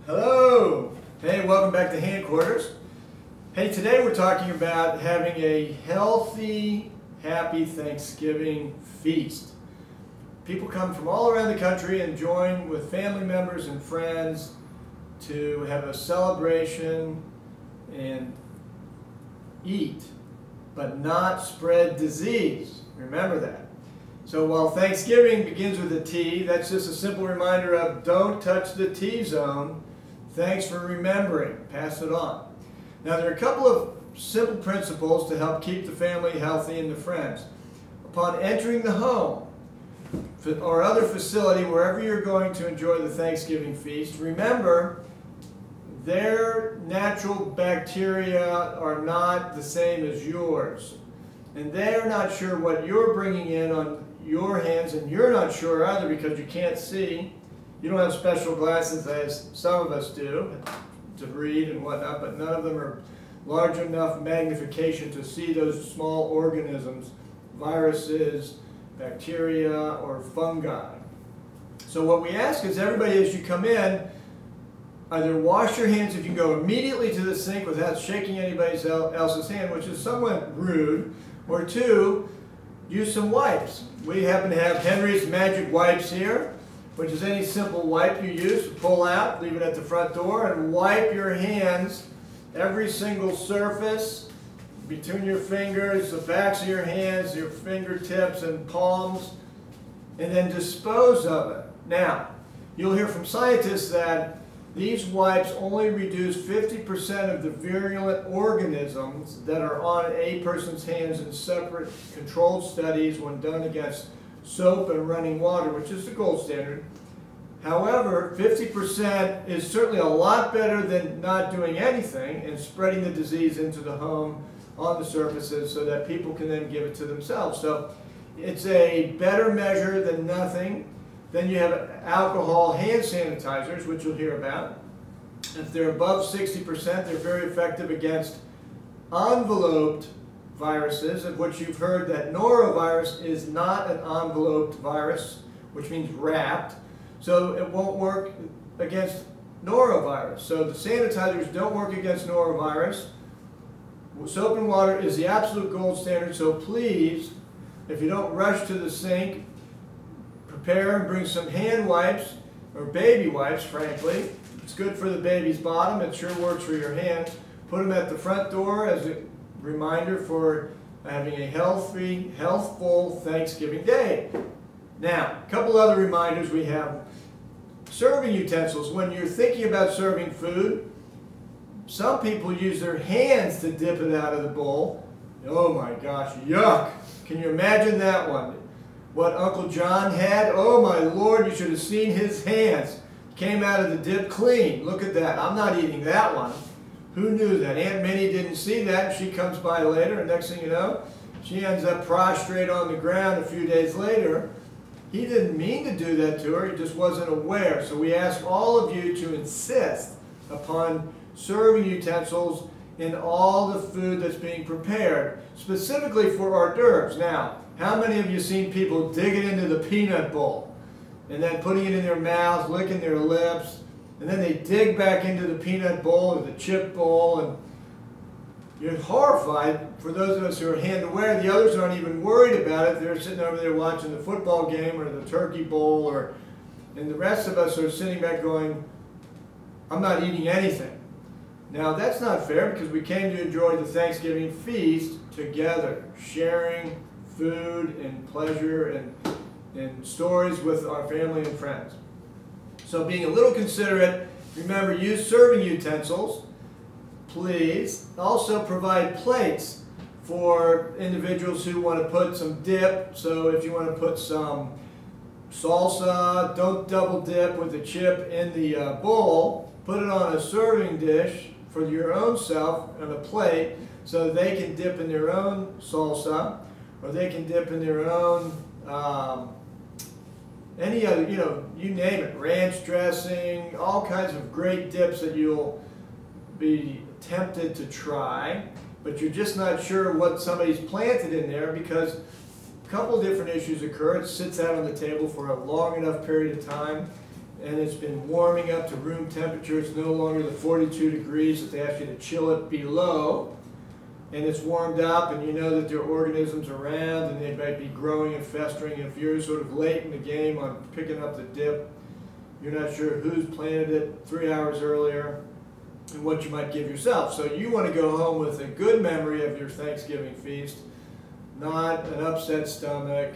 Hello! Hey, welcome back to Hand Quarters. Hey, today we're talking about having a healthy, happy Thanksgiving feast. People come from all around the country and join with family members and friends to have a celebration and eat, but not spread disease. Remember that. So while Thanksgiving begins with a T, that's just a simple reminder of don't touch the T-zone. Thanks for remembering. Pass it on. Now there are a couple of simple principles to help keep the family healthy and the friends. Upon entering the home or other facility, wherever you're going to enjoy the Thanksgiving feast, remember their natural bacteria are not the same as yours. And they're not sure what you're bringing in on your hands, and you're not sure either because you can't see. You don't have special glasses as some of us do to read and whatnot, but none of them are large enough magnification to see those small organisms, viruses, bacteria, or fungi. So what we ask is everybody as you come in, either wash your hands if you go immediately to the sink without shaking anybody else's hand, which is somewhat rude, or two, use some wipes. We happen to have Henry's Magic Wipes here, which is any simple wipe you use. Pull out, leave it at the front door, and wipe your hands, every single surface, between your fingers, the backs of your hands, your fingertips and palms, and then dispose of it. Now, you'll hear from scientists that these wipes only reduce 50% of the virulent organisms that are on a person's hands in separate controlled studies when done against soap and running water, which is the gold standard. However, 50% is certainly a lot better than not doing anything and spreading the disease into the home on the surfaces so that people can then give it to themselves. So it's a better measure than nothing. Then you have alcohol hand sanitizers, which you'll hear about. If they're above 60%, they're very effective against enveloped viruses, of which you've heard that norovirus is not an enveloped virus, which means wrapped. So it won't work against norovirus. So the sanitizers don't work against norovirus. Soap and water is the absolute gold standard, so please, if you don't rush to the sink, prepare and bring some hand wipes, or baby wipes, frankly. It's good for the baby's bottom. It sure works for your hands. Put them at the front door as a reminder for having a healthy, healthful Thanksgiving day. Now, a couple other reminders we have. Serving utensils. When you're thinking about serving food, some people use their hands to dip it out of the bowl. Oh my gosh, yuck! Can you imagine that one? What Uncle John had? Oh my Lord, you should have seen his hands. Came out of the dip clean. Look at that. I'm not eating that one. Who knew that? Aunt Minnie didn't see that. She comes by later, and next thing you know, she ends up prostrate on the ground a few days later. He didn't mean to do that to her. He just wasn't aware. So we ask all of you to insist upon serving utensils in all the food that's being prepared, specifically for hors d'oeuvres. Now, how many of you seen people digging into the peanut bowl and then putting it in their mouths, licking their lips, and then they dig back into the peanut bowl or the chip bowl, and you're horrified for those of us who are hand aware. The others aren't even worried about it. They're sitting over there watching the football game or the turkey bowl, and the rest of us are sitting back going, I'm not eating anything. Now that's not fair because we came to enjoy the Thanksgiving feast together, sharing food and pleasure and stories with our family and friends. So being a little considerate, remember, use serving utensils, please. Also provide plates for individuals who want to put some dip. So if you want to put some salsa, don't double dip with the chip in the bowl. Put it on a serving dish for your own self on a plate so they can dip in their own salsa, or they can dip in their own any other, you name it, ranch dressing, all kinds of great dips that you'll be tempted to try, but you're just not sure what somebody's planted in there because a couple different issues occur. It sits out on the table for a long enough period of time and it's been warming up to room temperature. It's no longer the 42 degrees that they ask you to chill it below. And it's warmed up, and you know that there are organisms around and they might be growing and festering. If you're sort of late in the game on picking up the dip, you're not sure who's planted it 3 hours earlier and what you might give yourself. So you want to go home with a good memory of your Thanksgiving feast, not an upset stomach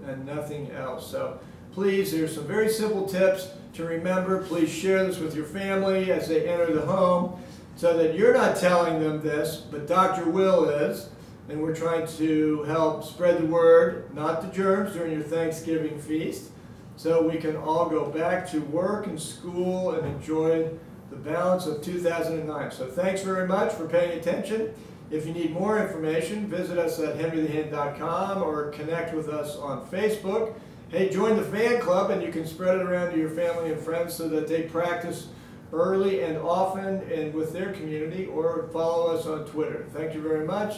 and nothing else. So please, there's some very simple tips to remember. Please share this with your family as they enter the home, so that you're not telling them this, but Dr. Will is, and we're trying to help spread the word, not the germs, during your Thanksgiving feast, so we can all go back to work and school and enjoy the balance of 2009. So thanks very much for paying attention. If you need more information, visit us at henrythehand.com or connect with us on Facebook. Hey, join the fan club, and you can spread it around to your family and friends so that they practice early and often and with their community, or follow us on Twitter. Thank you very much.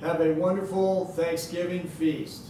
Have a wonderful Thanksgiving feast.